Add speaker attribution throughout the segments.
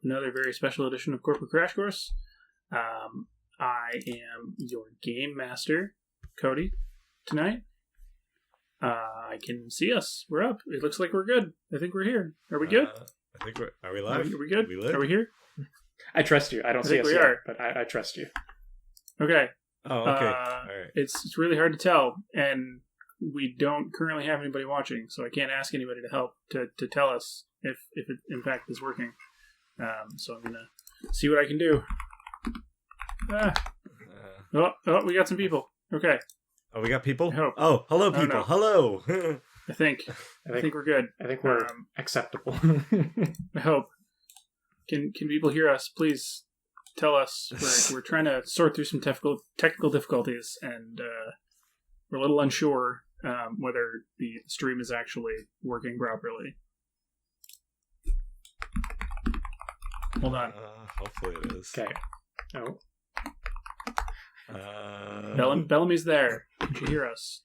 Speaker 1: another very special edition of Corporate Crash Course. I am your game master, Cody, tonight. I can see us. We're up. It looks like we're good. I think we're here. Are we good?
Speaker 2: I think are we live?
Speaker 1: Are we good?
Speaker 2: We
Speaker 1: Are we here?
Speaker 3: I trust you. I don't see us
Speaker 1: we
Speaker 3: yet,
Speaker 1: are.
Speaker 3: but I trust you.
Speaker 1: Okay.
Speaker 2: Oh, okay. All right.
Speaker 1: It's really hard to tell, and we don't currently have anybody watching, so I can't ask anybody to help to tell us if it in fact is working. So I'm gonna see what I can do. Oh, we got some people. Okay.
Speaker 2: Oh, we got people?
Speaker 1: I hope.
Speaker 2: Oh, hello, people. Hello.
Speaker 1: I think we're good.
Speaker 3: I think we're acceptable.
Speaker 1: I hope. Can people hear us? Please tell us. We're trying to sort through some technical difficulties, and we're a little unsure whether the stream is actually working properly. Hold on.
Speaker 2: Hopefully it is.
Speaker 3: Okay. Oh.
Speaker 1: Bellamy's there. Can you hear us?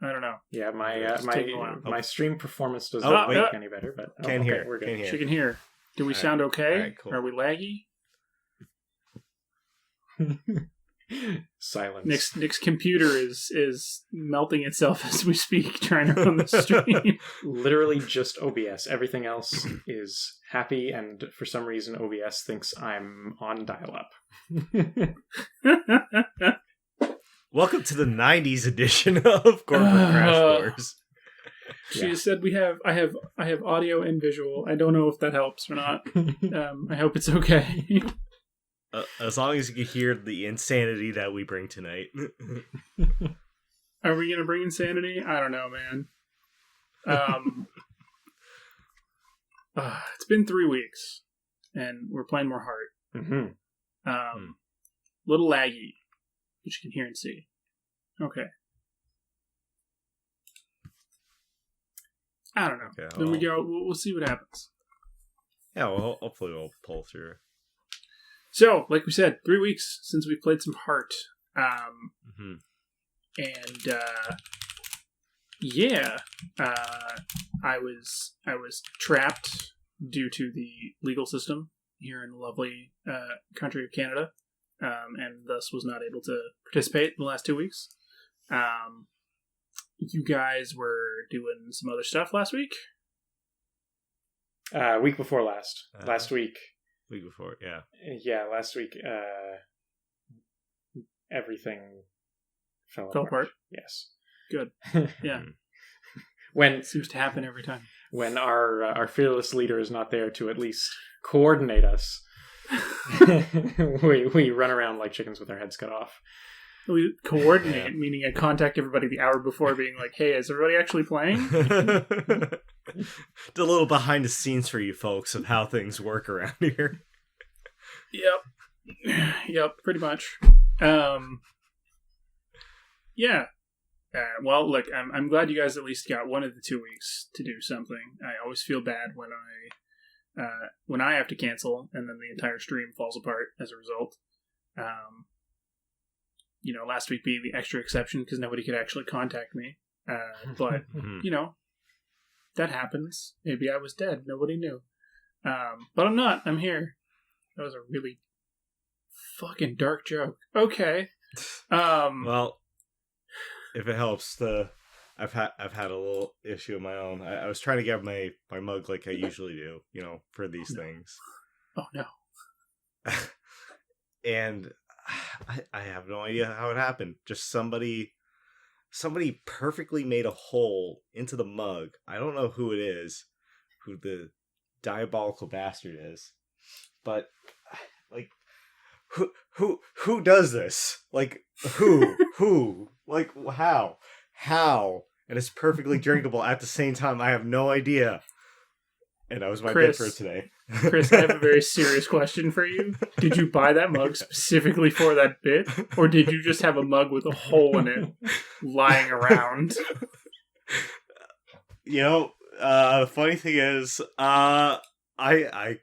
Speaker 1: I don't know.
Speaker 3: Yeah,
Speaker 1: taking a while.
Speaker 3: my stream performance doesn't
Speaker 2: Oh,
Speaker 3: make any better, but
Speaker 2: Can't hear.
Speaker 3: we're good.
Speaker 2: Can't hear.
Speaker 1: She can hear. Do we sound okay?
Speaker 2: All right, cool.
Speaker 1: Are we laggy?
Speaker 3: Silence.
Speaker 1: Nick's computer is melting itself as we speak, trying to run the stream.
Speaker 3: Literally just OBS. Everything else is happy, and for some reason OBS thinks I'm on dial-up.
Speaker 2: Welcome to the 90s edition of Corporate Crash Course.
Speaker 1: She just said I have audio and visual. I don't know if that helps or not. I hope it's okay.
Speaker 2: As long as you can hear the insanity that we bring tonight.
Speaker 1: Are we gonna bring insanity? I don't know, man. It's been 3 weeks, and we're playing more Heart.
Speaker 3: Mm-hmm.
Speaker 1: Little laggy, which you can hear and see. Okay. I don't know.
Speaker 2: Okay,
Speaker 1: Then we go. We'll see what happens.
Speaker 2: Yeah, well, hopefully we'll pull through.
Speaker 1: So, like we said, 3 weeks since we played some Heart. And I was trapped due to the legal system here in the lovely country of Canada, and thus was not able to participate in the last 2 weeks. You guys were doing some other stuff last week?
Speaker 3: Week before last. Last week.
Speaker 2: Week before, yeah.
Speaker 3: Yeah, last week, everything fell
Speaker 1: apart.
Speaker 3: Yes.
Speaker 1: Good. Yeah.
Speaker 3: When
Speaker 1: it seems to happen every time.
Speaker 3: When our fearless leader is not there to at least coordinate us, we run around like chickens with our heads cut off.
Speaker 1: We coordinate, meaning I contact everybody the hour before, being like, "Hey, is everybody actually playing?"
Speaker 2: A little behind the scenes for you folks of how things work around here.
Speaker 1: Yep, pretty much. Yeah. Well, look, I'm glad you guys at least got one of the 2 weeks to do something. I always feel bad when I have to cancel and then the entire stream falls apart as a result. Last week being the extra exception because nobody could actually contact me. But that happens. Maybe I was dead. Nobody knew. But I'm not. I'm here. That was a really fucking dark joke. Okay.
Speaker 2: Well, if it helps, I've had a little issue of my own. I was trying to get my mug like I usually do, for these things.
Speaker 1: Oh no.
Speaker 2: And I have no idea how it happened. Just somebody perfectly made a hole into the mug. I don't know who it is, who the diabolical bastard is, but like, who does this? Like, who, like, how, and it's perfectly drinkable at the same time. I have no idea. And that was my bit for today.
Speaker 1: Chris, I have a very serious question for you. Did you buy that mug specifically for that bit? Or did you just have a mug with a hole in it lying around?
Speaker 2: The funny thing is, I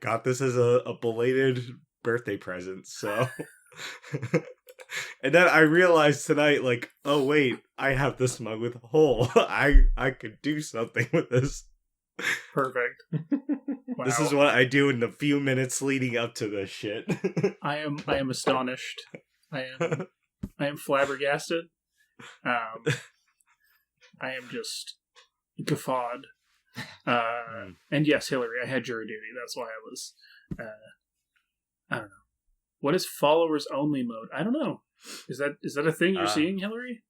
Speaker 2: got this as a belated birthday present, so... And then I realized tonight, like, oh wait, I have this mug with a hole. I could do something with this.
Speaker 1: Perfect. Wow.
Speaker 2: This is what I do in the few minutes leading up to this shit.
Speaker 1: I am astonished. I am flabbergasted. I am just guffawed. And yes, Hillary, I had jury duty. That's why I was. I don't know. What is followers only mode? I don't know. Is that a thing you're seeing, Hillary?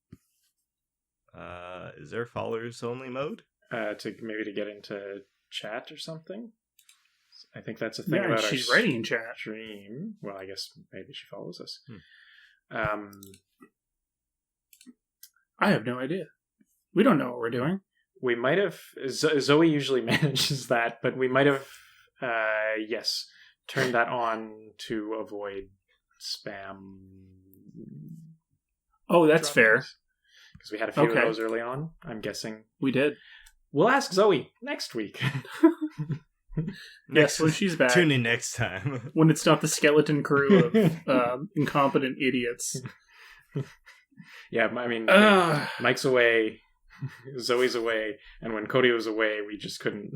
Speaker 2: Is there followers only mode?
Speaker 3: To get into chat or something. I think that's a thing
Speaker 1: Yeah,
Speaker 3: about
Speaker 1: she's
Speaker 3: our
Speaker 1: writing in chat.
Speaker 3: stream. Well, I guess maybe she follows us.
Speaker 1: I have no idea. We don't know what we're doing.
Speaker 3: We might have. Zoe usually manages that, but we might have. Yes, turned that on to avoid spam.
Speaker 1: Oh, that's fair.
Speaker 3: Because we had a few of those early on. I'm guessing
Speaker 1: we did.
Speaker 3: We'll ask Zoe next week.
Speaker 1: Yes, when she's back.
Speaker 2: Tune in next time.
Speaker 1: When it's not the skeleton crew of incompetent idiots.
Speaker 3: Yeah, I mean, Mike's away, Zoe's away, and when Cody was away, we just couldn't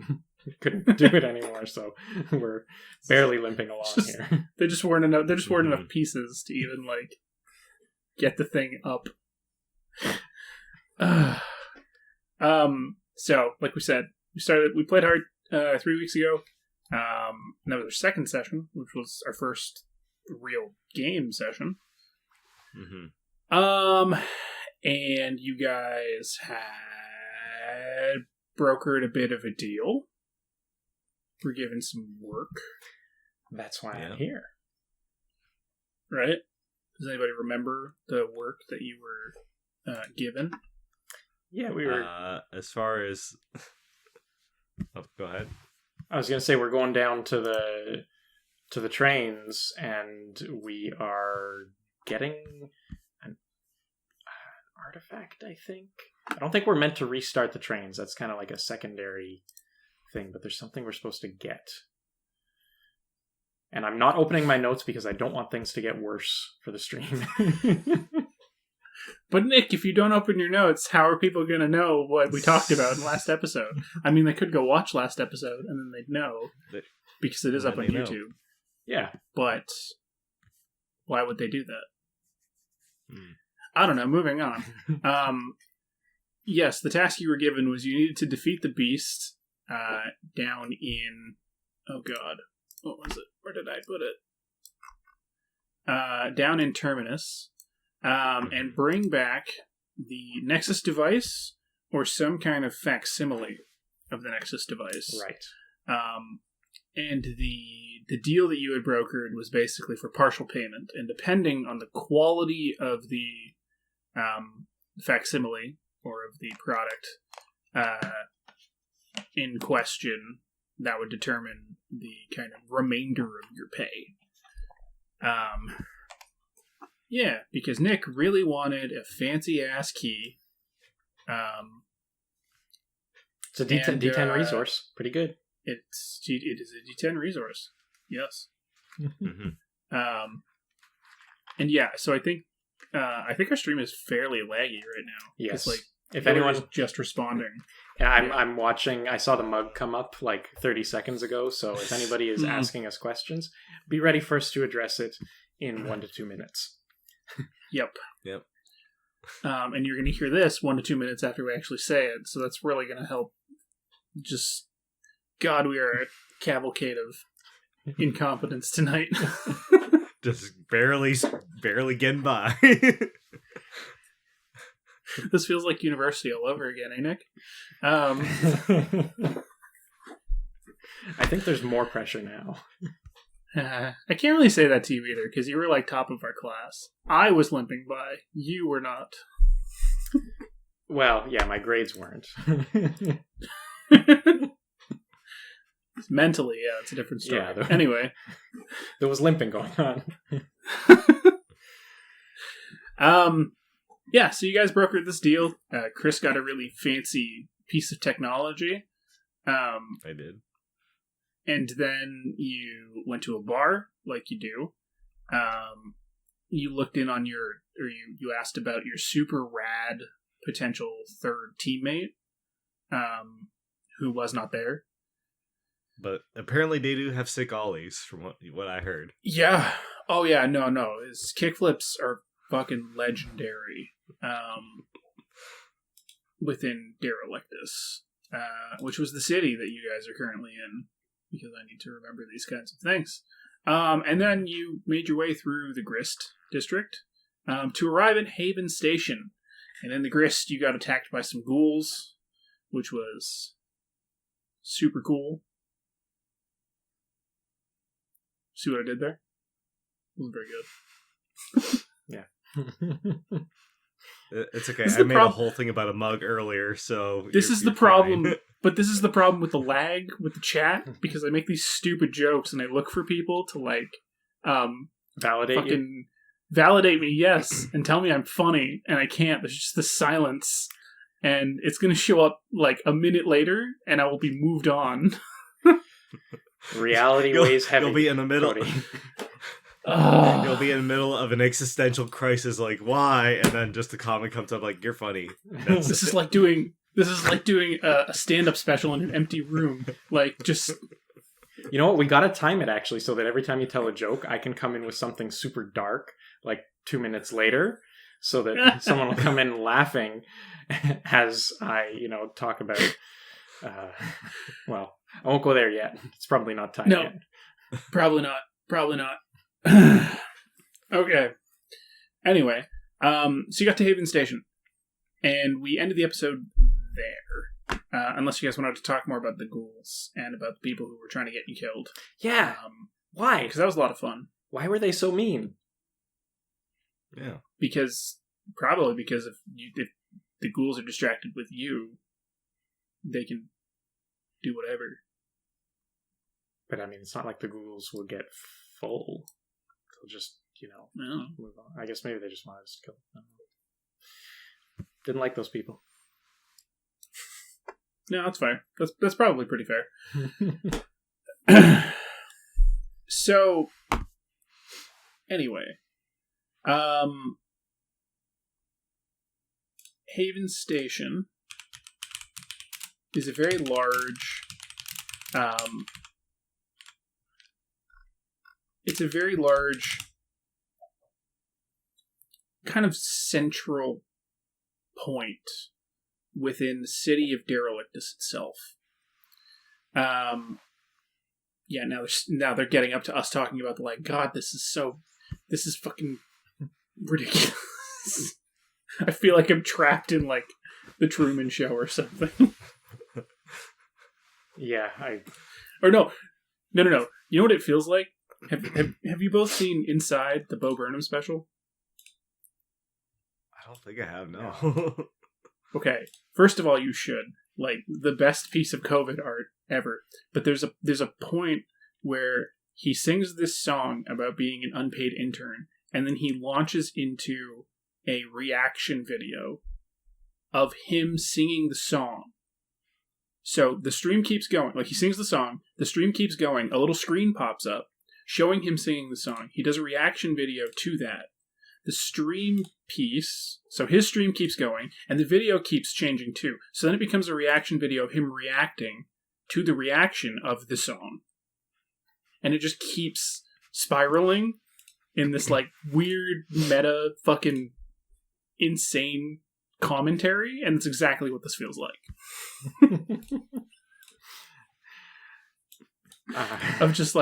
Speaker 3: do it anymore. So we're barely limping along here.
Speaker 1: There just weren't enough pieces to even like get the thing up. So, like we said, we played hard 3 weeks ago. That was our second session, which was our first real game session. And you guys had brokered a bit of a deal. We're given some work.
Speaker 3: That's why I'm here.
Speaker 1: Right? Does anybody remember the work that you were given?
Speaker 3: Yeah, we were.
Speaker 2: As far as, go ahead.
Speaker 3: I was going to say we're going down to the trains, and we are getting an artifact. I think. I don't think we're meant to restart the trains. That's kind of like a secondary thing. But there's something we're supposed to get. And I'm not opening my notes because I don't want things to get worse for the stream.
Speaker 1: But Nick, if you don't open your notes, how are people going to know what we talked about in last episode? I mean, they could go watch last episode and then they'd know because it is up on YouTube.
Speaker 3: Yeah.
Speaker 1: But why would they do that? I don't know. Moving on. Yes, the task you were given was you needed to defeat the beast down in... Oh, God. What was it? Where did I put it? Down in Terminus. And bring back the Nexus device or some kind of facsimile of the Nexus device.
Speaker 3: Right.
Speaker 1: And the deal that you had brokered was basically for partial payment. And depending on the quality of the facsimile or of the product in question, that would determine the kind of remainder of your pay. Yeah, because Nick really wanted a fancy-ass key.
Speaker 3: It's a D10 resource. Pretty good.
Speaker 1: It is a D10 resource. Yes. And yeah, so I think our stream is fairly laggy right now.
Speaker 3: Yes.
Speaker 1: Like,
Speaker 3: if anyone's
Speaker 1: just responding.
Speaker 3: Yeah, I'm watching. I saw the mug come up like 30 seconds ago. So if anybody is asking us questions, be ready for us to address it in 1 to 2 minutes.
Speaker 1: Yep. And you're going to hear this 1 to 2 minutes after we actually say it. So that's really going to help. Just, God, we are a cavalcade of incompetence tonight.
Speaker 2: Just barely getting by.
Speaker 1: This feels like university all over again, eh, Nick?
Speaker 3: I think there's more pressure now.
Speaker 1: I can't really say that to you either, because you were like top of our class. I was limping by. You were not.
Speaker 3: Well, yeah, my grades weren't.
Speaker 1: Mentally, yeah, it's a different story.
Speaker 3: Yeah,
Speaker 1: anyway.
Speaker 3: There was limping going
Speaker 1: on. Yeah, so you guys brokered this deal. Chris got a really fancy piece of technology.
Speaker 2: I did.
Speaker 1: And then you went to a bar, like you do. You looked in on you asked about your super rad potential third teammate, who was not there.
Speaker 2: But apparently they do have sick ollies, from what I heard.
Speaker 1: Yeah. Oh yeah. No. His kickflips are fucking legendary. Within Derelictus, which was the city that you guys are currently in, because I need to remember these kinds of things. And then you made your way through the Grist district to arrive at Haven Station. And in the Grist, you got attacked by some ghouls, which was super cool. See what I did there? Wasn't very good.
Speaker 2: Yeah. It's okay. I made a whole thing about a mug earlier, so...
Speaker 1: This is the problem, but this is the problem with the lag, with the chat, because I make these stupid jokes and I look for people to, like, validate me, yes, and tell me I'm funny, and I can't. There's just this silence, and it's going to show up, like, a minute later, and I will be moved on.
Speaker 3: Reality weighs heavy.
Speaker 2: You'll be in the middle. You'll be in the middle of an existential crisis, like, why? And then just the comment comes up like, you're funny.
Speaker 1: This is like doing a stand-up special in an empty room. Like, just...
Speaker 3: You know what? We gotta time it, actually, so that every time you tell a joke, I can come in with something super dark, like 2 minutes later, so that someone will come in laughing as I, talk about... well, I won't go there yet. It's probably not time yet.
Speaker 1: Probably not. Okay. Anyway, so you got to Haven Station, and we ended the episode there. Unless you guys wanted to talk more about the ghouls and about the people who were trying to get you killed.
Speaker 3: Yeah. Why?
Speaker 1: Because that was a lot of fun.
Speaker 3: Why were they so mean?
Speaker 2: Yeah.
Speaker 1: Probably because if the ghouls are distracted with you, they can do whatever.
Speaker 3: But I mean, it's not like the ghouls will get full. They'll just, move on. I guess maybe they just wanted us to kill them. Didn't like those people.
Speaker 1: No, that's fair. That's probably pretty fair. So, anyway, Haven Station is a very large. It's a very large, kind of central point within the city of Derelictus itself. Yeah, now they're getting up to us talking about God, this is fucking ridiculous. I feel like I'm trapped in the Truman Show or something.
Speaker 3: Yeah,
Speaker 1: Or no. You know what it feels like? Have you both seen Inside, the Bo Burnham special?
Speaker 2: I don't think I have, no.
Speaker 1: Okay, first of all, you should. The best piece of COVID art ever. But there's a point where he sings this song about being an unpaid intern, and then he launches into a reaction video of him singing the song. So the stream keeps going. He sings the song, the stream keeps going, a little screen pops up showing him singing the song. He does a reaction video to that. The stream piece, so his stream keeps going, and the video keeps changing too. So then it becomes a reaction video of him reacting to the reaction of the song. And it just keeps spiraling in this weird meta fucking insane commentary, and it's exactly what this feels like. Of just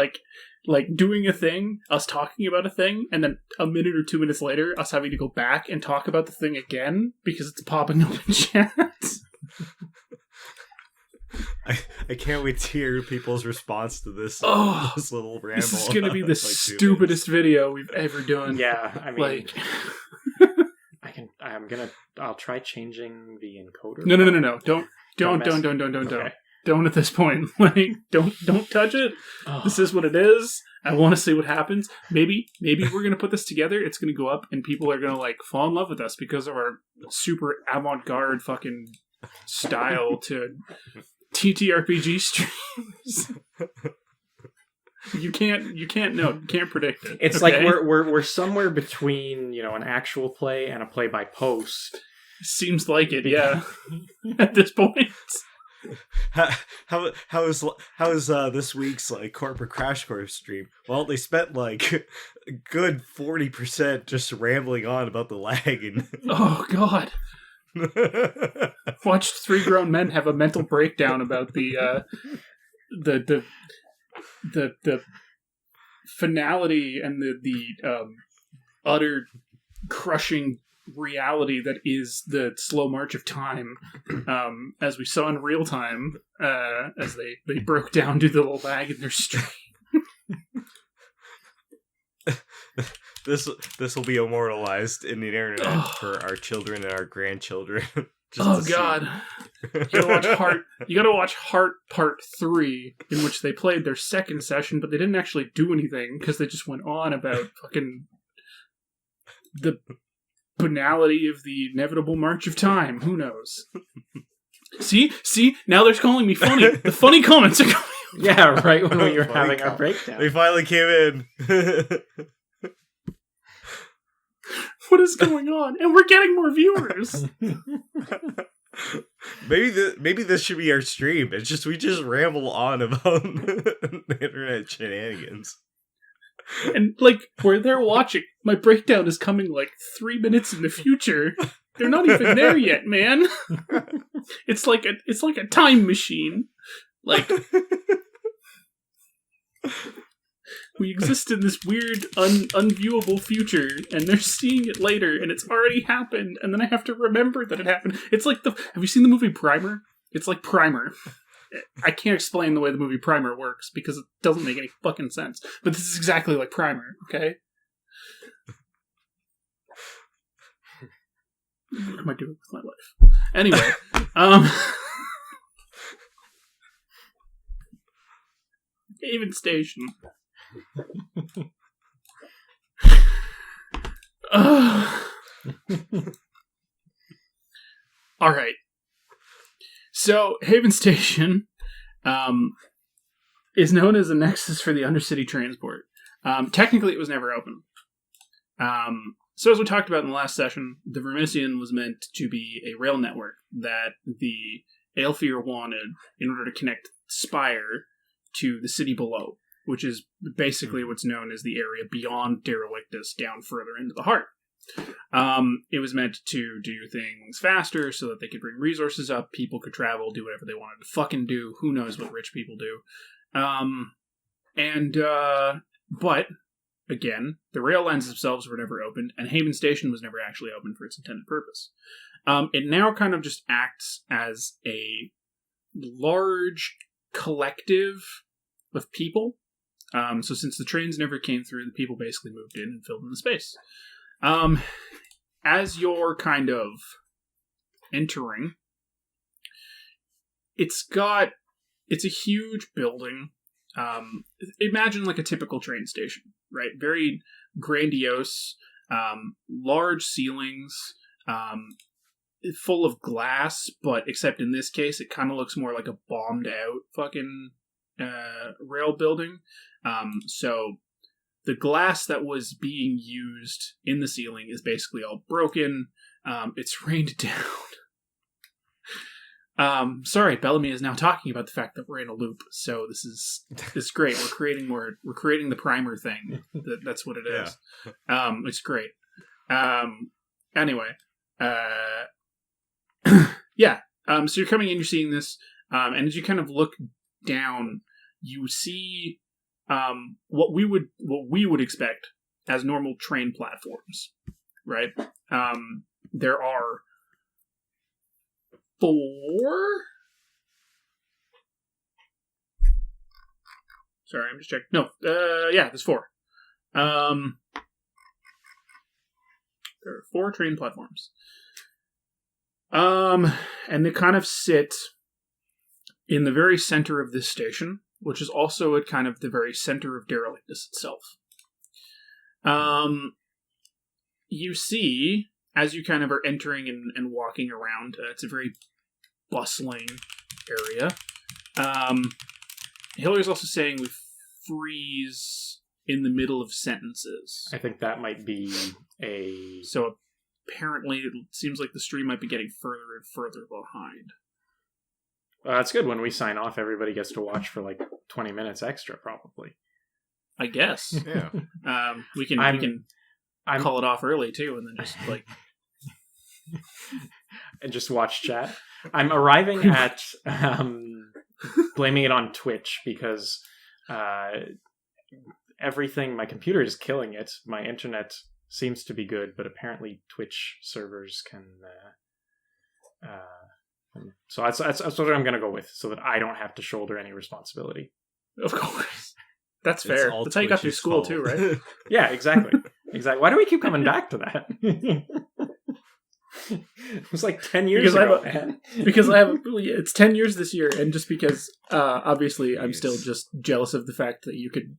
Speaker 1: doing a thing, us talking about a thing, and then a minute or 2 minutes later, us having to go back and talk about the thing again because it's popping up in chat.
Speaker 2: I can't wait to hear people's response to this, this little ramble.
Speaker 1: This is going to be the stupidest video we've ever done.
Speaker 3: Yeah, I mean... I'll try changing the encoder.
Speaker 1: No. Don't.
Speaker 3: Okay.
Speaker 1: Don't at this point. Don't touch it. Oh. This is what it is. I want to see what happens. Maybe we're going to put this together. It's going to go up and people are going to fall in love with us because of our super avant-garde fucking style to TTRPG streams. You can't know. You can't predict it.
Speaker 3: It's okay? We're somewhere between, an actual play and a play by post.
Speaker 1: Seems like it, yeah. At this point.
Speaker 2: How is this week's like corporate crash course stream? Well, they spent like a good 40% just rambling on about the lag and
Speaker 1: Oh God! Watched three grown men have a mental breakdown about the finality and the utter crushing reality that is the slow march of time, as we saw in real time, as they broke down due to the lag in their stream.
Speaker 2: This will be immortalized in the internet for our children and our grandchildren.
Speaker 1: God! You gotta watch Heart Part 3, in which they played their second session, but they didn't actually do anything because they just went on about fucking the banality of the inevitable march of time. Who knows? See, now they're calling me funny. The funny comments are coming.
Speaker 3: Yeah, right when we were having our breakdown.
Speaker 2: They finally came in.
Speaker 1: What is going on? And we're getting more viewers.
Speaker 2: Maybe this should be our stream. It's just we just ramble on about the internet shenanigans.
Speaker 1: And like where they're watching, my breakdown is coming like 3 minutes in the future. They're not even there yet, man. It's like a time machine. Like we exist in this weird, unviewable future, and they're seeing it later, and it's already happened, and then I have to remember that it happened. It's like have you seen the movie Primer? It's like Primer. I can't explain the way the movie Primer works, because it doesn't make any fucking sense. But this is exactly like Primer, okay? What am I doing with my life? Anyway, Haven Station. All right. So Haven Station is known as a nexus for the Undercity transport. Technically, it was never open. So as we talked about in the last session, the Vermissian was meant to be a rail network that the Aelfir wanted in order to connect Spire to the city below, which is basically what's known as the area beyond Derelict,us down further into the heart. It was meant to do things faster so that they could bring resources up, people could travel, do whatever they wanted to fucking do. Who knows what rich people do. But, again, the rail lines themselves were never opened, and Haven Station was never actually opened for its intended purpose. It now kind of just acts as a large collective of people. So since the trains never came through, the people basically moved in and filled in the space. As you're kind of entering, it's a huge building. Imagine like a typical train station, right? Very grandiose, large ceilings, full of glass, but except in this case, it kind of looks more like a bombed out fucking rail building. So the glass that was being used in the ceiling is basically all broken. It's rained down. Sorry, Bellamy is now talking about the fact that we're in a loop. So this is great. We're creating the primer thing. That's what it is. Yeah. It's great. Anyway, yeah. So you're coming in, you're seeing this, and as you kind of look down, you see what we would expect as normal train platforms, right? There are 4. Sorry, I'm just checking. No, yeah, there's 4. There are 4 train platforms. And they kind of sit in the very center of this station, which is also at kind of the very center of Derelict,us itself. You see, as you kind of are entering and walking around, it's a very bustling area. Hillary's also saying we freeze in the middle of sentences.
Speaker 3: I think that might be a...
Speaker 1: So apparently it seems like the stream might be getting further and further behind.
Speaker 3: That's good. When we sign off, everybody gets to watch for like 20 minutes extra, probably.
Speaker 1: I guess.
Speaker 2: Yeah.
Speaker 1: We can call it off early too, and then just like
Speaker 3: and just watch chat. I'm arriving at blaming it on Twitch because everything. My computer is killing it. My internet seems to be good, but apparently Twitch servers can. So that's what I'm going to go with, so that I don't have to shoulder any responsibility.
Speaker 1: Of course. That's fair. That's how you got through school too, right?
Speaker 3: Yeah, exactly. Exactly. Why do we keep coming back to that? It was like 10 years ago, man.
Speaker 1: Because it's 10 years this year, and just because, obviously, I'm still just jealous of the fact that you could,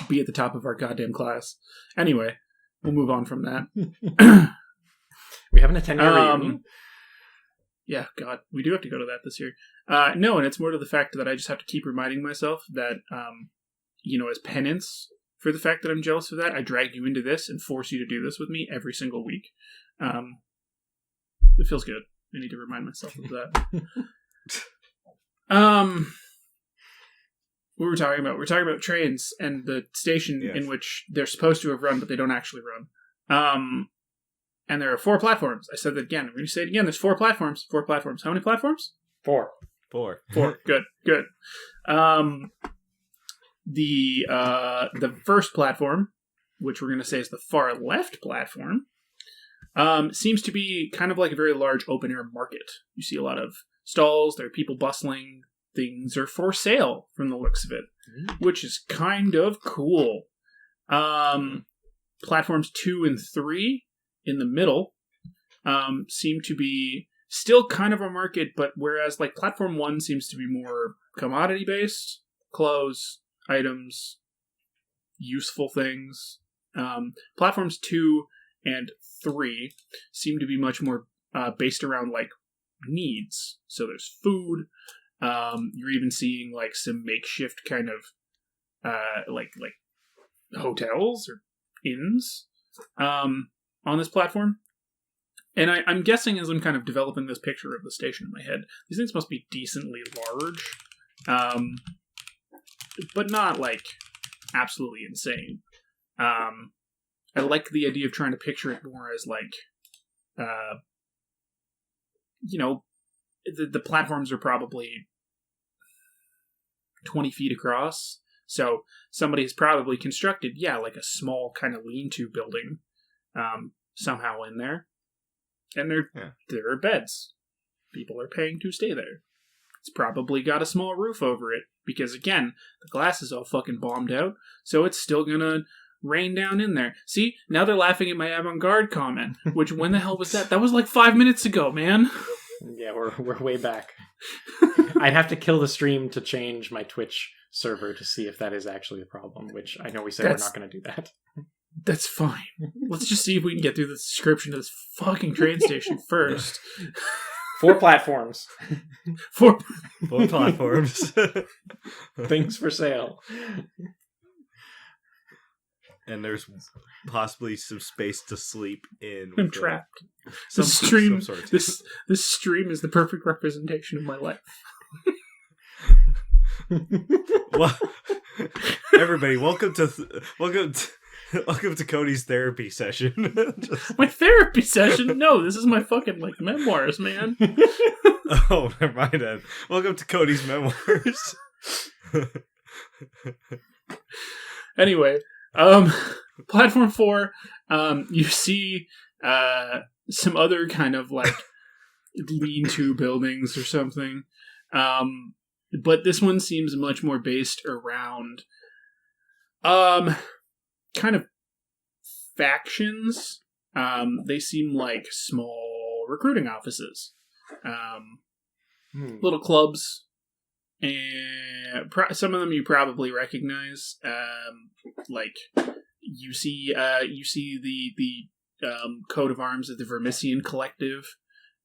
Speaker 1: be at the top of our goddamn class. Anyway, we'll move on from that.
Speaker 3: We having a 10-year reunion?
Speaker 1: Yeah, God, we do have to go to that this year. No, and it's more to the fact that I just have to keep reminding myself that, as penance for the fact that I'm jealous of that, I drag you into this and force you to do this with me every single week. It feels good. I need to remind myself of that. What were we talking about? We're talking about trains and the station in which they're supposed to have run, but they don't actually run. And there are 4 platforms. I said that again. I'm going to say it again. There's 4 platforms. 4 platforms. How many platforms?
Speaker 3: 4.
Speaker 2: 4.
Speaker 1: Good. The first platform, which we're going to say is the far left platform, seems to be kind of like a very large open air market. You see a lot of stalls. There are people bustling. Things are for sale from the looks of it, which is kind of cool. Platforms 2 and 3 in the middle seem to be still kind of a market, but whereas like platform 1 seems to be more commodity based, clothes, items, useful things. Platforms 2 and 3 seem to be much more based around like needs. So there's food. You're even seeing like some makeshift kind of like hotels or inns on this platform. And I'm guessing as I'm kind of developing this picture of the station in my head, these things must be decently large, but not like absolutely insane. I like the idea of trying to picture it more as like, the platforms are probably 20 feet across. So somebody has probably constructed, like a small kind of lean-to building somehow in there. And there are beds. People are paying to stay there. It's probably got a small roof over it. Because, again, the glass is all fucking bombed out. So it's still gonna rain down in there. See? Now they're laughing at my avant-garde comment. Which, when the hell was that? That was like 5 minutes ago, man.
Speaker 3: Yeah, we're way back. I'd have to kill the stream to change my Twitch server to see if that is actually a problem, which I know we said we're not going to do that.
Speaker 1: That's fine. Let's just see if we can get through the description of this fucking train station first.
Speaker 3: 4 platforms.
Speaker 1: 4
Speaker 2: platforms.
Speaker 3: Things for sale.
Speaker 2: And there's possibly some space to sleep in.
Speaker 1: I'm trapped. This stream is the perfect representation of my life.
Speaker 2: Well, everybody, welcome to Cody's therapy session.
Speaker 1: My therapy session? No, this is my fucking memoirs, man.
Speaker 2: Oh, never mind then. Welcome to Cody's memoirs.
Speaker 1: Anyway, platform 4, you see some other kind of lean-to buildings or something. But this one seems much more based around kind of factions. They seem like small recruiting offices. Little clubs. And some of them you probably recognize. You see the coat of arms of the Vermissian Collective.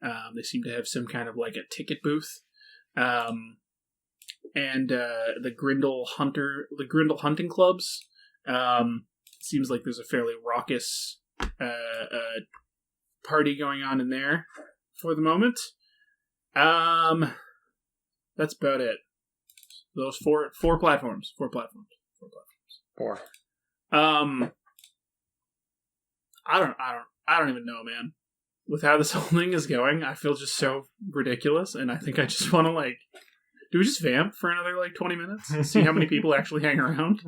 Speaker 1: They seem to have some kind of a ticket booth. And the Grindle hunting clubs. Seems like there's a fairly raucous party going on in there for the moment. That's about it. Those four platforms.
Speaker 3: Four.
Speaker 1: I don't even know, man. With how this whole thing is going, I feel just so ridiculous, and I think I just want to do we just vamp for another 20 minutes and see how many people actually hang around?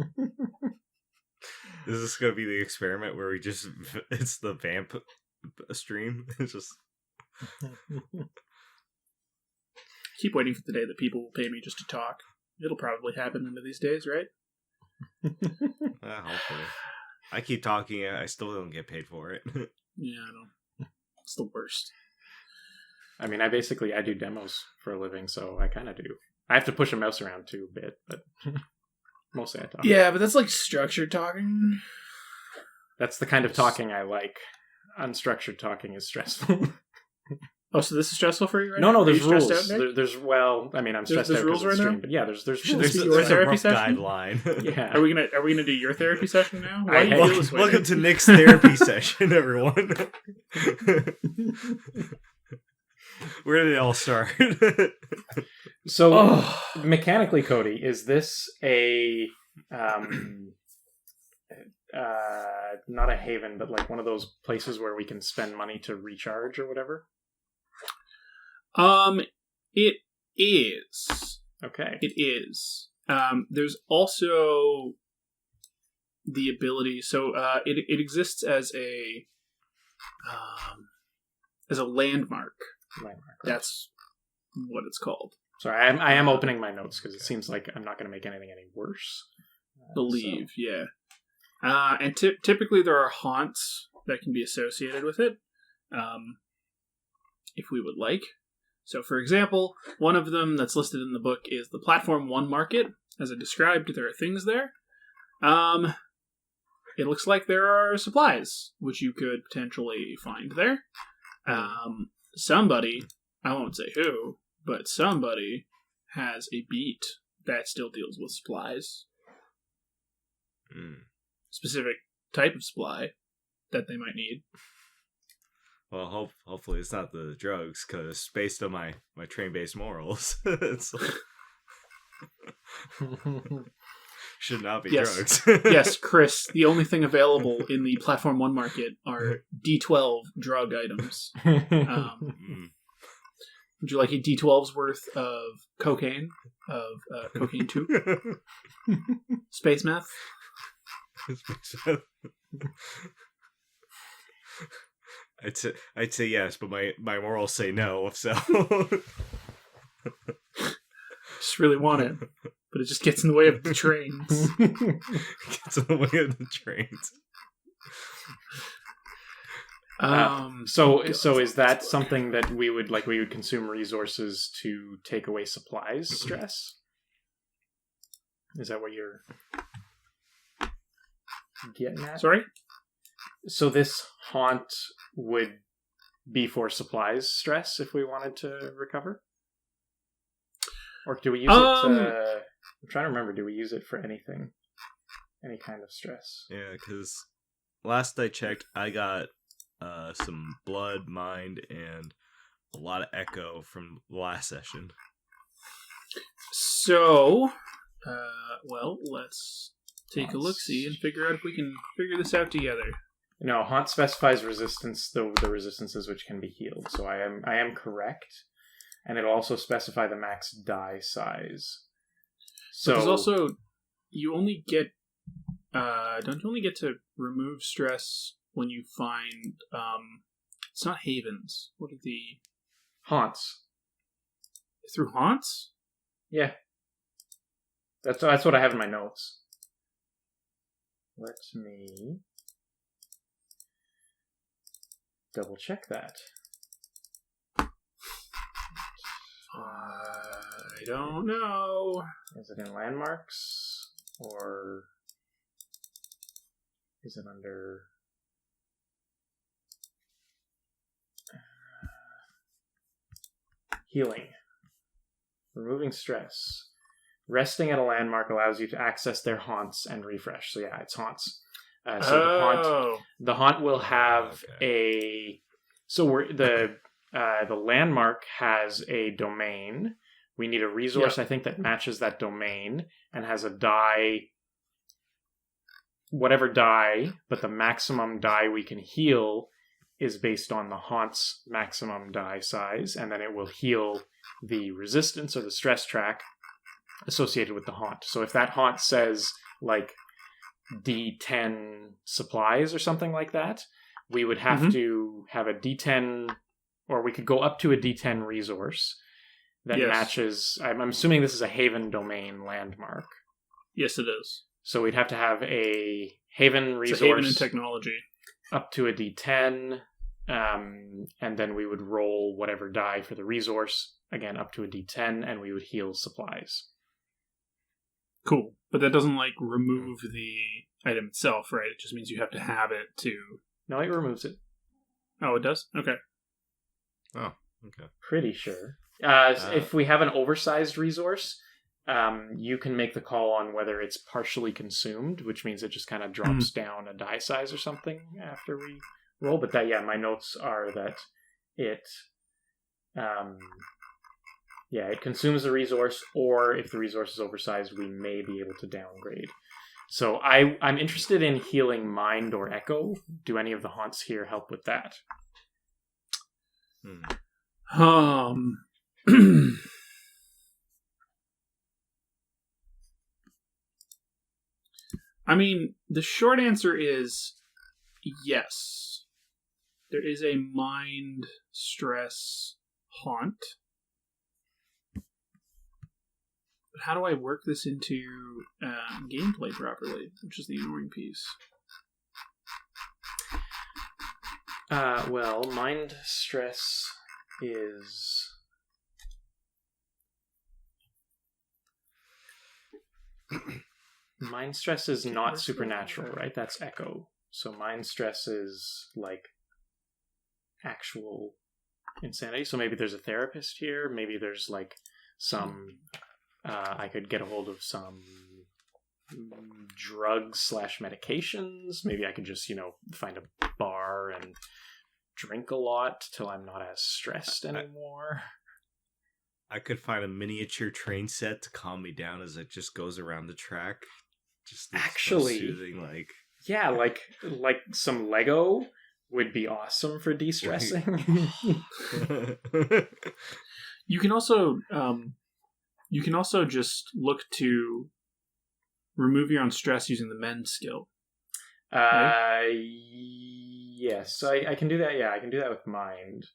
Speaker 2: Is this going to be the experiment where it's the vamp stream? It's just...
Speaker 1: Keep waiting for the day that people will pay me just to talk. It'll probably happen one of these days, right?
Speaker 2: Hopefully. I keep talking, I still don't get paid for it.
Speaker 1: Yeah, I know. It's the worst.
Speaker 3: I mean, I do demos for a living, so I kind of do. I have to push a mouse around too a bit, but mostly I talk.
Speaker 1: Yeah, but that's structured talking.
Speaker 3: That's the kind of talking I like. Unstructured talking is stressful.
Speaker 1: Oh, so this is stressful for you right
Speaker 3: now?
Speaker 1: No,
Speaker 3: there's rules. I'm stressed out
Speaker 1: rules right now.
Speaker 3: But yeah, there's rules.
Speaker 1: There's your therapy session
Speaker 2: guideline.
Speaker 3: Yeah.
Speaker 1: Are we gonna do your therapy session now? Why do you feel this way?
Speaker 2: Welcome to Nick's therapy session, everyone. Where did it all start?
Speaker 3: So, mechanically, Cody, is this a not a haven, but one of those places where we can spend money to recharge or whatever?
Speaker 1: It is.
Speaker 3: Okay.
Speaker 1: It is. There's also the ability. So, it exists as a landmark.
Speaker 3: Right.
Speaker 1: That's what it's called.
Speaker 3: Sorry, I am opening my notes because it seems like I'm not going to make anything any worse.
Speaker 1: Yeah. And typically there are haunts that can be associated with it, if we would like. So, for example, one of them that's listed in the book is the Platform 1 Market. As I described, there are things there. It looks like there are supplies, which you could potentially find there. Somebody, I won't say who, but somebody has a beat that still deals with supplies. Specific type of supply that they might need.
Speaker 2: Well, hopefully it's not the drugs, because based on my train-based morals, it's should not be drugs.
Speaker 1: Yes, Chris, the only thing available in the Platform 1 Market are D12 drug items. Would you like a D12's worth of cocaine? Of cocaine 2? Space meth?
Speaker 2: I'd say yes, but my morals say no, so...
Speaker 1: Just really want it, but it just gets in the way of the trains.
Speaker 2: Gets in the way of the trains.
Speaker 3: So is that something that we would consume resources to take away supplies stress? Is that what you're getting at?
Speaker 1: Sorry?
Speaker 3: So this haunt would be for supplies stress if we wanted to recover? Or do we use it to... I'm trying to remember, do we use it for anything? Any kind of stress?
Speaker 2: Yeah, because last I checked, I got some blood, mind, and a lot of echo from the last session.
Speaker 1: So, well, let's take a look-see and figure out if we can figure this out together.
Speaker 3: No, haunt specifies resistance, the resistances which can be healed. So I am correct, and it'll also specify the max die size. So
Speaker 1: but there's also you only get don't you only get to remove stress when you find it's not havens. What are the
Speaker 3: haunts?
Speaker 1: Through haunts?
Speaker 3: Yeah, that's what I have in my notes. Let me double check that.
Speaker 1: I don't know.
Speaker 3: Is it in landmarks or is it under healing? Removing stress. Resting at a landmark allows you to access their haunts and refresh. So yeah, it's haunts. The haunt will have the landmark has a domain We need a resource, I think, that matches that domain and has a die, whatever die, but the maximum die we can heal is based on the haunt's maximum die size, and then it will heal the resistance or the stress track associated with the haunt. So if that haunt says, like, D10 supplies or something like that, we would have to have a D10, or we could go up to a D10 resource that matches. I'm assuming this is a Haven domain landmark.
Speaker 1: Yes, it is.
Speaker 3: So we'd have to have a Haven resource.
Speaker 1: It's a Haven in technology.
Speaker 3: Up to a D10, and then we would roll whatever die for the resource, again, up to a D10, and we would heal supplies.
Speaker 1: Cool. But that doesn't, like, remove the item itself, right? It just means you have to have it to...
Speaker 3: No, it removes it.
Speaker 1: Oh, it does? Okay.
Speaker 2: Oh, okay.
Speaker 3: Pretty sure. If we have an oversized resource, you can make the call on whether it's partially consumed, which means it just kind of drops down a die size or something after we roll. But that, my notes are that it consumes the resource, or if the resource is oversized, we may be able to downgrade. So I'm interested in healing Mind or Echo. Do any of the haunts here help with that?
Speaker 1: I mean, the short answer is yes. There is a mind stress haunt. But how do I work this into gameplay properly, which is the annoying piece?
Speaker 3: Well, mind stress is... Mind stress is not supernatural, right? That's Echo. So mind stress is like actual insanity. So maybe there's a therapist here. Maybe there's like some... I could get a hold of some drugs/medications. Maybe I could just, find a bar and drink a lot till I'm not as stressed anymore.
Speaker 2: I could find a miniature train set to calm me down as it just goes around the track. Just
Speaker 3: actually
Speaker 2: soothing, like
Speaker 3: like some Lego would be awesome for de-stressing.
Speaker 1: You can also just look to remove your own stress using the mend skill.
Speaker 3: Right? Yes, I can do that. Yeah, I can do that with mind.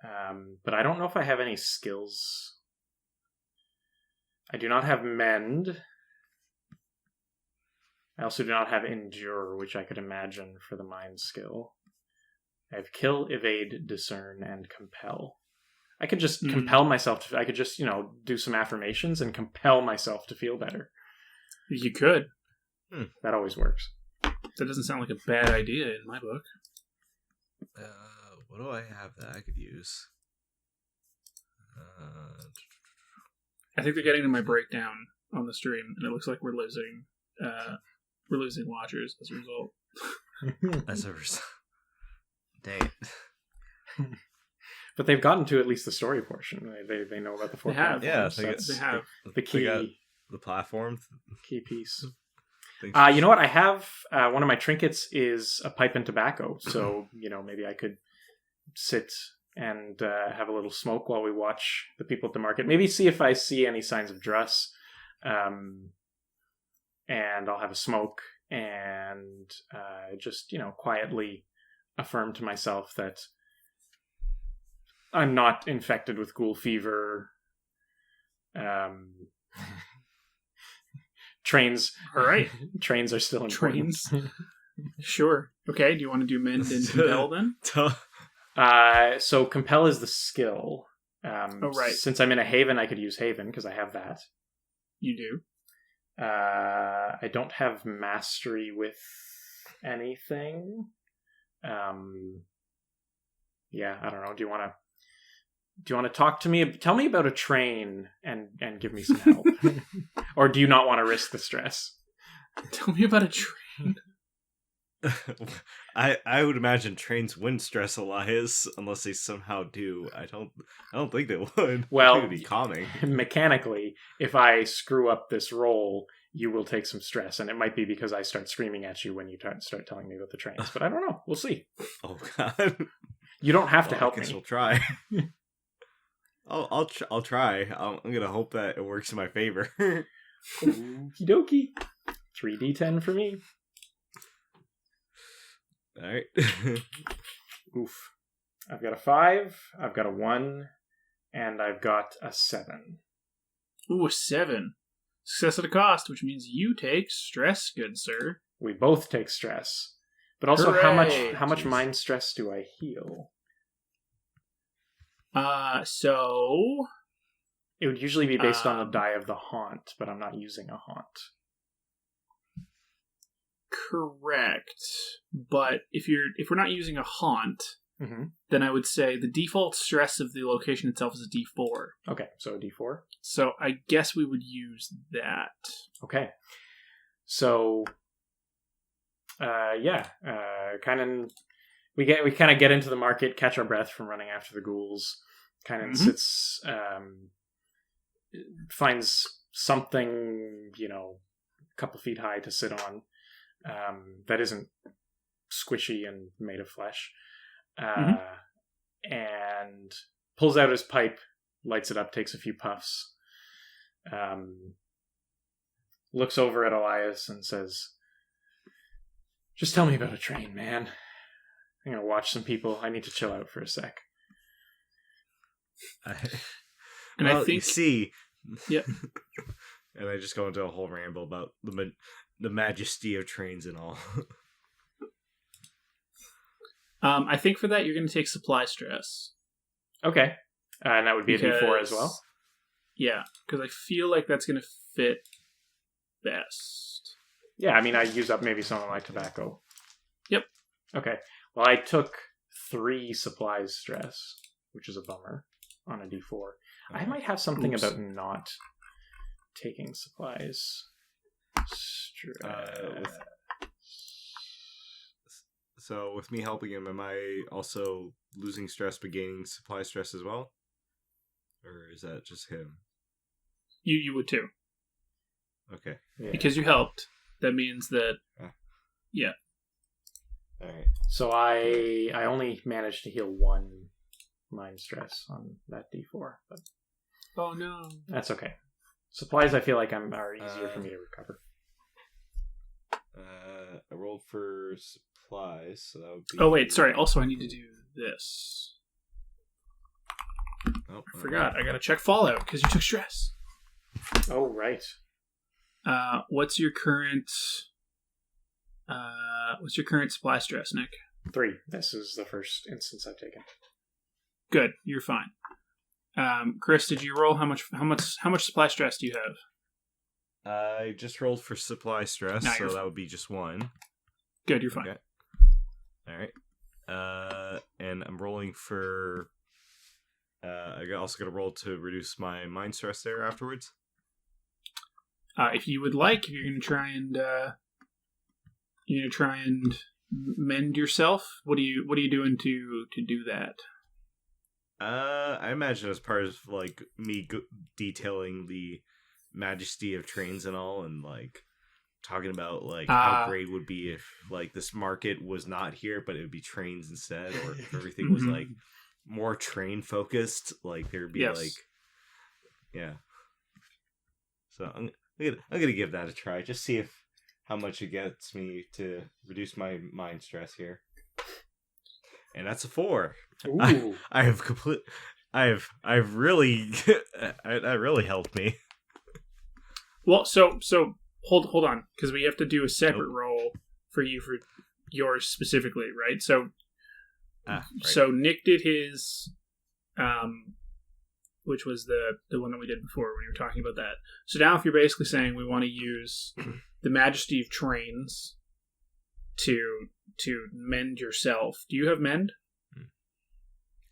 Speaker 3: But I don't know if I have any skills. I do not have mend. I also do not have endure, which I could imagine for the mind skill. I have kill, evade, discern, and compel. I could just compel myself to... I could just, do some affirmations and compel myself to feel better.
Speaker 1: You could.
Speaker 3: That always works.
Speaker 1: That doesn't sound like a bad idea in my book.
Speaker 2: What do I have that I could use?
Speaker 1: I think they're getting to my breakdown on the stream, and it looks like we're losing watchers as a result.
Speaker 2: As a result. Dang it.
Speaker 3: But they've gotten to at least the story portion. They know about the four platforms.
Speaker 2: Yeah,
Speaker 1: they have.
Speaker 3: The key.
Speaker 2: The platform.
Speaker 3: Key piece. You know what? I have one of my trinkets is a pipe and tobacco. So, maybe I could sit and have a little smoke while we watch the people at the market. Maybe see if I see any signs of Druss. And I'll have a smoke and just, quietly affirm to myself that I'm not infected with ghoul fever. Trains.
Speaker 1: All right.
Speaker 3: Trains are still important.
Speaker 1: Trains. Sure. Okay. Do you want to do mend and compel then?
Speaker 3: So compel is the skill.
Speaker 1: Right.
Speaker 3: Since I'm in a haven, I could use haven because I have that.
Speaker 1: You do.
Speaker 3: I don't have mastery with anything. Yeah, I don't know. Do you want to talk to me? Tell me about a train and give me some help. Or do you not want to risk the stress?
Speaker 1: Tell me about a train.
Speaker 2: I would imagine trains wouldn't stress Elias unless they somehow do. I don't think they would.
Speaker 3: Well,
Speaker 2: I think it'd be calming.
Speaker 3: Mechanically, if I screw up this roll, you will take some stress, and it might be because I start screaming at you when you start telling me about the trains. But I don't know. We'll see.
Speaker 2: Oh God.
Speaker 3: You don't have to help
Speaker 2: I guess
Speaker 3: me.
Speaker 2: we'll try. I'll try. I'm gonna hope that it works in my favor.
Speaker 3: Okie dokie. 3d10 for me.
Speaker 2: All right.
Speaker 3: Oof. I've got a 5, I've got a 1, and I've got a 7.
Speaker 1: Ooh, a 7. Success at a cost, which means you take stress, good sir.
Speaker 3: We both take stress. But also, how
Speaker 1: Hooray!
Speaker 3: much
Speaker 2: Jeez.
Speaker 3: mind stress do I heal?
Speaker 1: So
Speaker 3: It would usually be based on the
Speaker 1: Um,
Speaker 3: die of the haunt, but I'm not using a haunt.
Speaker 1: correct. But if we're not using a haunt,
Speaker 3: Mm-hmm.
Speaker 1: then I would say the default stress of the location itself is a D4.
Speaker 3: Okay, so a d4.
Speaker 1: So I guess we would use that.
Speaker 3: Okay. So, we kind of get into the market, catch our breath from running after the ghouls. Kind of
Speaker 1: Mhm.
Speaker 3: sits, finds something, a couple feet high to sit on, that isn't squishy and made of flesh, and pulls out his pipe, lights it up, takes a few puffs, looks over at Elias and says, "Just tell me about a train, man. I'm gonna watch some people. I need to chill out for a sec."
Speaker 1: And I
Speaker 2: Well, you
Speaker 1: think
Speaker 2: see,
Speaker 1: yeah.
Speaker 2: And I just go into a whole ramble about the majesty of trains and all.
Speaker 1: I think for that you're going to take supply stress.
Speaker 3: Okay. And that would be a D4 as well?
Speaker 1: Yeah, because I feel like that's going to fit best.
Speaker 3: Yeah, I mean, I use up maybe some of my tobacco.
Speaker 1: Yep.
Speaker 3: Okay. Well, I took 3 supplies stress, which is a bummer, on a D4. I might have something
Speaker 1: Oops.
Speaker 3: about not taking supplies.
Speaker 2: So with me helping him, am I also losing stress but gaining supply stress as well? Or is that just him?
Speaker 1: You would too.
Speaker 2: Okay.
Speaker 3: Yeah.
Speaker 1: Because you helped. That means that yeah.
Speaker 2: Alright.
Speaker 3: So I only managed to heal 1 mind stress on that D4, but
Speaker 1: Oh no.
Speaker 3: that's okay. Supplies I feel like are easier for me to recover.
Speaker 2: I rolled for supplies, so that would be...
Speaker 1: Oh wait, sorry. Also I need to do this.
Speaker 2: Oh,
Speaker 1: I forgot. I got to check Fallout because you took stress.
Speaker 3: Oh, right.
Speaker 1: What's your current supply stress, Nick?
Speaker 3: 3. This is the first instance I've taken.
Speaker 1: Good, you're fine. Chris, did you roll? How much supply stress do you have?
Speaker 2: I just rolled for supply stress,
Speaker 1: No,
Speaker 2: so
Speaker 1: you're
Speaker 2: that
Speaker 1: fine.
Speaker 2: would be just 1.
Speaker 1: Good, you're fine.
Speaker 2: Okay. Alright. And I'm rolling for... I also got to roll to reduce my mind stress there afterwards.
Speaker 1: If you would like, if you're gonna try and mend yourself, what are you doing to do that?
Speaker 2: I imagine as part of like me detailing the majesty of trains and all, and like talking about like how great it would be if like this market was not here, but it would be trains instead, or if everything was like more train focused, like there'd be
Speaker 1: Yes.
Speaker 2: like, yeah. So I'm gonna give that a try, just see if how much it gets me to reduce my mind stress here. And that's a 4.
Speaker 3: Ooh.
Speaker 2: I've really that really helped me.
Speaker 1: Well, so hold on, because we have to do a separate roll for yours specifically, right? So
Speaker 2: Right.
Speaker 1: so Nick did his, which was the one that we did before when you were talking about that. So now if you're basically saying we want to use the majesty of trains to mend yourself, do you have mend?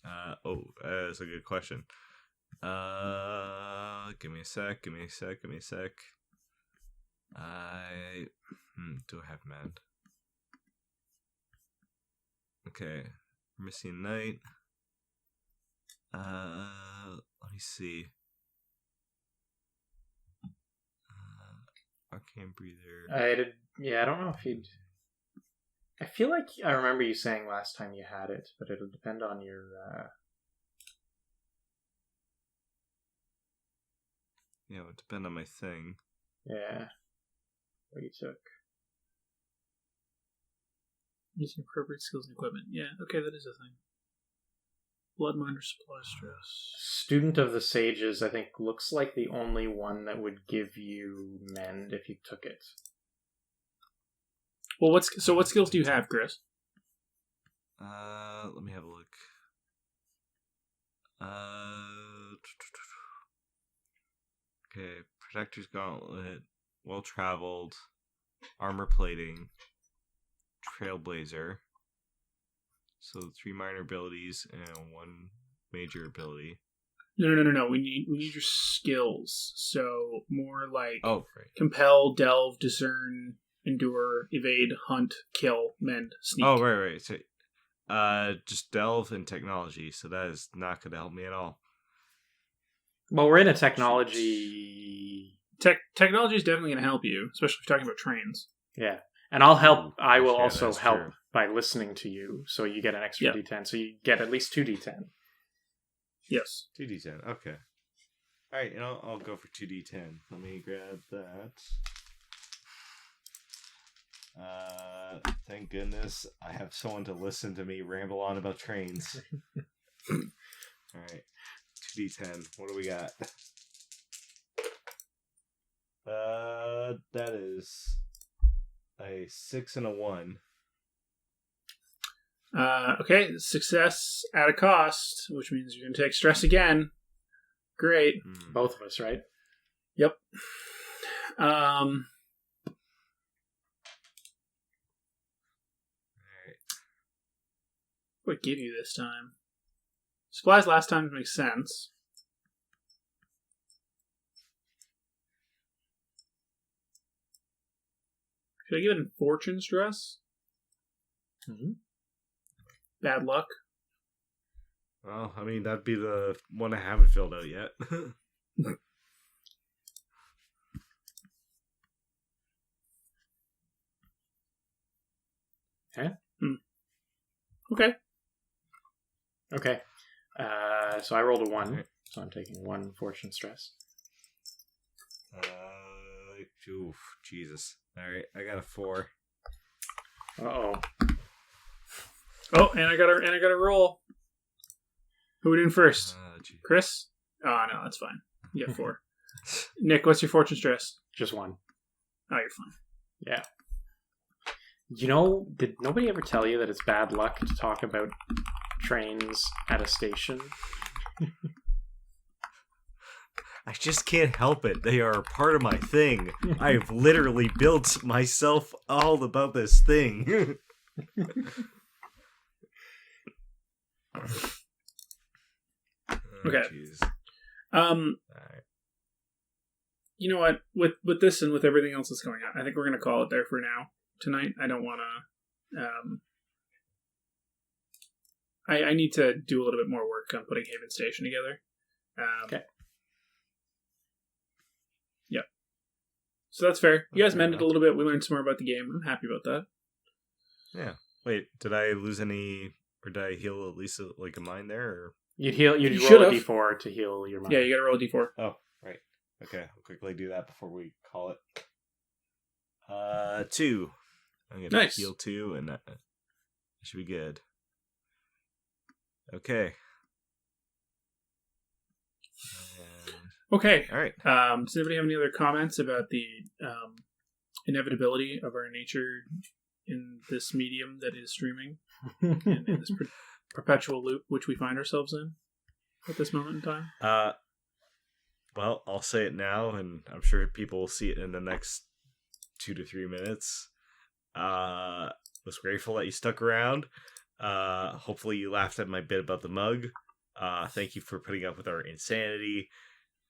Speaker 2: That's a good question. Give me a sec. Do I have mend? Okay. Missing Night. Let me see. Arcane Breather.
Speaker 3: I don't know if you'd... I feel like I remember you saying last time you had it, but it'll depend on your...
Speaker 2: Yeah, it would depend on my thing.
Speaker 3: Yeah. What you took.
Speaker 1: Using appropriate skills and equipment. Yeah, okay, that is a thing. Blood miner supply stress.
Speaker 3: Student of the Sages, I think, looks like the only one that would give you mend if you took it.
Speaker 1: Well, what skills do you have, Chris?
Speaker 2: Let me have a look. Okay, Protector's Gauntlet, Well Traveled, Armor Plating, Trailblazer. So 3 minor abilities and 1 major ability.
Speaker 1: No. We need your skills. So more like
Speaker 2: right.
Speaker 1: Compel, Delve, Discern, Endure, Evade, Hunt, Kill, Mend, Sneak.
Speaker 2: Oh, right. So, just Delve and Technology. So that is not going to help me at all.
Speaker 3: Well, we're in a technology...
Speaker 1: Technology is definitely going to help you, especially if you're talking about trains.
Speaker 3: Yeah. And I'll help. I will
Speaker 2: Yeah,
Speaker 3: also
Speaker 2: that's
Speaker 3: help
Speaker 2: true.
Speaker 3: by listening to you, so you get an extra D10. So you get at least 2 D10.
Speaker 1: Yes.
Speaker 2: 2d10. Okay. All right, I'll go for 2d10. Let me grab that. Thank goodness I have someone to listen to me ramble on about trains. All right, 2d10. What do we got? That is a 6 and a 1.
Speaker 1: Okay, success at a cost, which means you're going to take stress again. Great.
Speaker 3: Both of us, right?
Speaker 1: Yep. What give you this time? Supplies last time makes sense. Should I give it a fortune stress?
Speaker 3: Mm-hmm.
Speaker 1: Bad luck.
Speaker 2: Well, I mean, that'd be the one I haven't filled out yet.
Speaker 1: Okay.
Speaker 3: Okay. So I rolled a 1, so I'm taking 1 fortune stress.
Speaker 2: Oof, Jesus. All right, I got a 4.
Speaker 3: Uh-oh.
Speaker 1: Oh, and I got a roll. Who we doing first? Chris? Oh, no, that's fine. You get 4. Nick, what's your fortune stress?
Speaker 3: Just 1.
Speaker 1: Oh, you're fine.
Speaker 3: Yeah. Did nobody ever tell you that it's bad luck to talk about trains at a station?
Speaker 2: I just can't help it. They are part of my thing. I've literally built myself all about this thing.
Speaker 1: Okay.
Speaker 2: Geez.
Speaker 1: All
Speaker 2: right.
Speaker 1: You know what? With this and with everything else that's going on, I think we're going to call it there for now. Tonight, I don't want to. I need to do a little bit more work on putting Haven Station together.
Speaker 3: Okay.
Speaker 1: Yeah. So that's fair. You guys mended a little bit. We learned some more about the game. I'm happy about that.
Speaker 2: Yeah. Wait, did I lose any, or did I heal at least like a mine there? Or?
Speaker 3: You'd roll
Speaker 1: should've.
Speaker 3: a D4 to heal your mind.
Speaker 1: Yeah, you got to roll a D4.
Speaker 2: Oh, right. Okay, I'll quickly do that before we call it. 2. I'm gonna
Speaker 1: Nice.
Speaker 2: heal 2, and that should be good. Okay.
Speaker 1: Okay.
Speaker 2: All right.
Speaker 1: Does anybody have any other comments about the inevitability of our nature in this medium that is streaming, in this perpetual loop which we find ourselves in at this moment in time?
Speaker 2: Well, I'll say it now, and I'm sure people will see it in the next 2 to 3 minutes. Was grateful that you stuck around. Hopefully you laughed at my bit about the mug. Thank you for putting up with our insanity.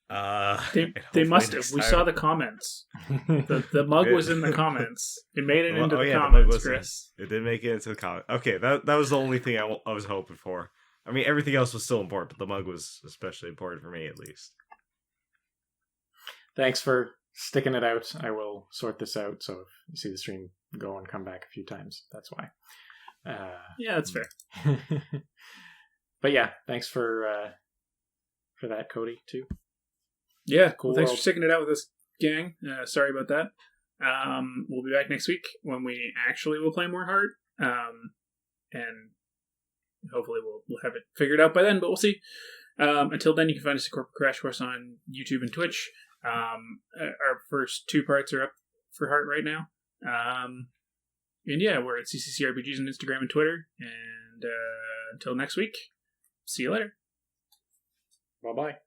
Speaker 1: They must have. We saw the comments. The mug was in the comments. It made it into the comments, Chris.
Speaker 2: It did make it into the comments. Okay, that was the only thing I was hoping for. I mean, everything else was still important, but the mug was especially important for me, at least.
Speaker 3: Thanks for sticking it out. I will sort this out, so if you see the stream go and come back a few times, that's why.
Speaker 1: Yeah, that's fair.
Speaker 3: But yeah, thanks for that, Cody, too.
Speaker 1: Yeah, cool. Well, thanks for sticking it out with us, gang. Sorry about that. We'll be back next week when we actually will play more Heart. And hopefully we'll have it figured out by then, but we'll see. Until then, you can find us at Corporate Crash Course on YouTube and Twitch. Our first 2 parts are up for Heart right now. And yeah, we're at CCCRPGs on Instagram and Twitter. And until next week, see you later.
Speaker 3: Bye-bye.